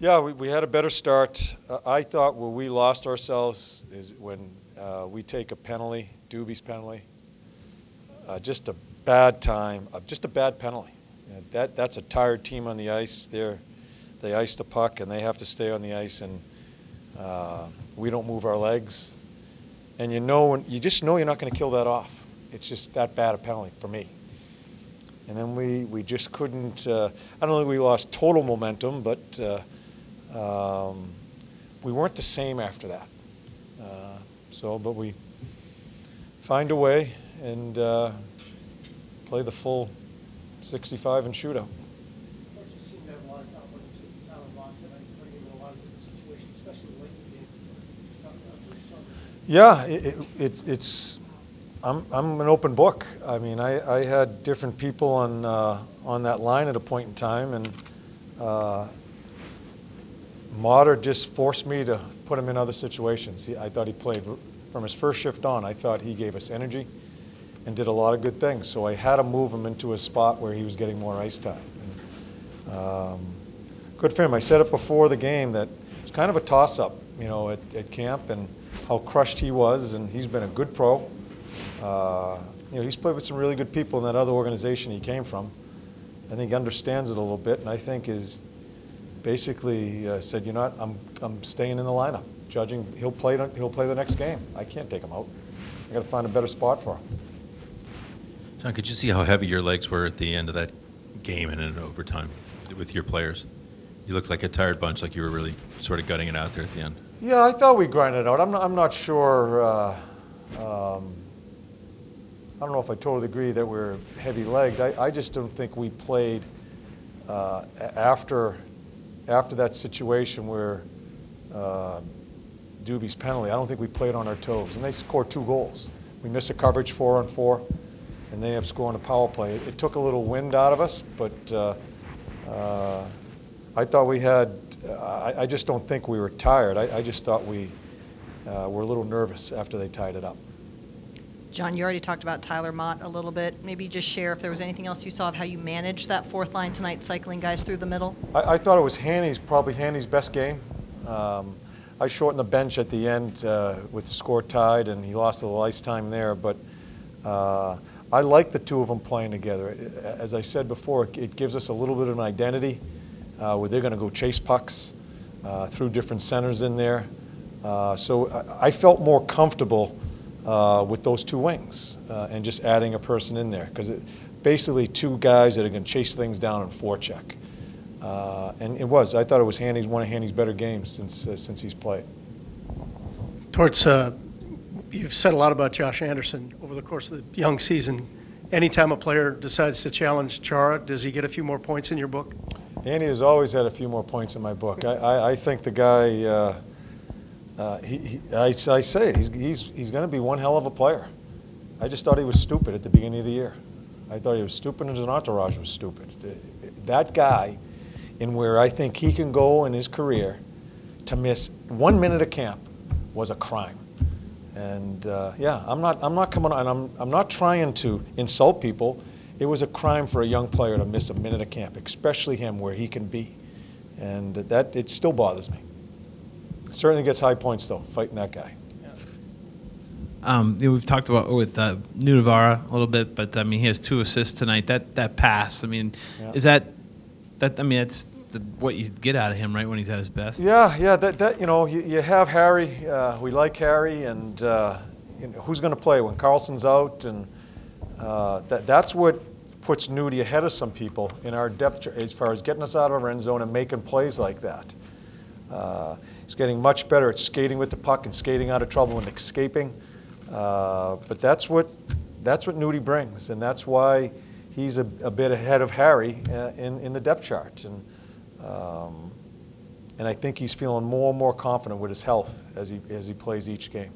Yeah, we had a better start. I thought where we lost ourselves is when we take a penalty, Doobie's penalty. Just a bad time, just a bad penalty. That's a tired team on the ice. They ice the puck and they have to stay on the ice, and we don't move our legs. And you just know you're not going to kill that off. It's just that bad a penalty for me. And then we just couldn't. I don't think we lost total momentum, but we weren't the same after that. But we find a way and play the full 65 and shootout. You seem to have a lot of confidence in Tyler Mott tonight, putting him in a lot of different situations, especially late in the game. Yeah, I'm an open book. I mean, I had different people on that line at a point in time, and Motter just forced me to put him in other situations. I thought he played from his first shift on. I thought he gave us energy and did a lot of good things. So I had to move him into a spot where he was getting more ice time. And, good for him. I said it before the game that it was kind of a toss-up, at camp, and how crushed he was. And he's been a good pro. He's played with some really good people in that other organization he came from. I think he understands it a little bit, and I think is basically said, I'm staying in the lineup. Judging, he'll play the next game. I can't take him out. I got to find a better spot for him. John, could you see how heavy your legs were at the end of that game and in overtime with your players? You looked like a tired bunch, like you were really sort of gutting it out there at the end. Yeah, I thought we grinded it out. I'm not sure. I don't know if I totally agree that we're heavy-legged. I just don't think we played after that situation where Doobie's penalty. I don't think we played on our toes, and they scored 2 goals. We missed a coverage 4-on-4, and they ended up scoring a power play. It took a little wind out of us, but I thought we had. I just don't think we were tired. I just thought we were a little nervous after they tied it up. John, you already talked about Tyler Mott a little bit. Maybe just share if there was anything else you saw of how you managed that fourth line tonight, cycling guys through the middle. I thought it was probably Hanny's best game. I shortened the bench at the end with the score tied, and he lost a little ice time there. But I like the two of them playing together. As I said before, it gives us a little bit of an identity where they're going to go chase pucks through different centers in there. So I felt more comfortable with those two wings and just adding a person in there, because basically 2 guys that are going to chase things down and forecheck. And I thought it was one of Hanny's better games since he's played. Torts, you've said a lot about Josh Anderson over the course of the young season. Anytime a player decides to challenge Chara, does he get a few more points in your book? Andy has always had a few more points in my book. I think the guy, I say it, he's going to be one hell of a player. I just thought he was stupid at the beginning of the year. I thought he was stupid and his entourage was stupid. That guy, in where I think he can go in his career, to miss 1 minute of camp was a crime. And yeah, I'm not coming on, and I'm not trying to insult people. It was a crime for a young player to miss a minute of camp, especially him where he can be. And it still bothers me. Certainly gets high points, though, fighting that guy. We've talked about with Nudavara a little bit, but I mean, he has 2 assists tonight. That pass, I mean, yeah. Is that? I mean, that's what you get out of him, right, when he's at his best. Yeah. You have Harry. We like Harry, and who's going to play when Carlson's out, and that's what puts Nudie ahead of some people in our depth as far as getting us out of our end zone and making plays like that. He's getting much better at skating with the puck and skating out of trouble and escaping. But that's what Nudie brings, and that's why he's a bit ahead of Harry in the depth chart. And I think he's feeling more and more confident with his health as he plays each game.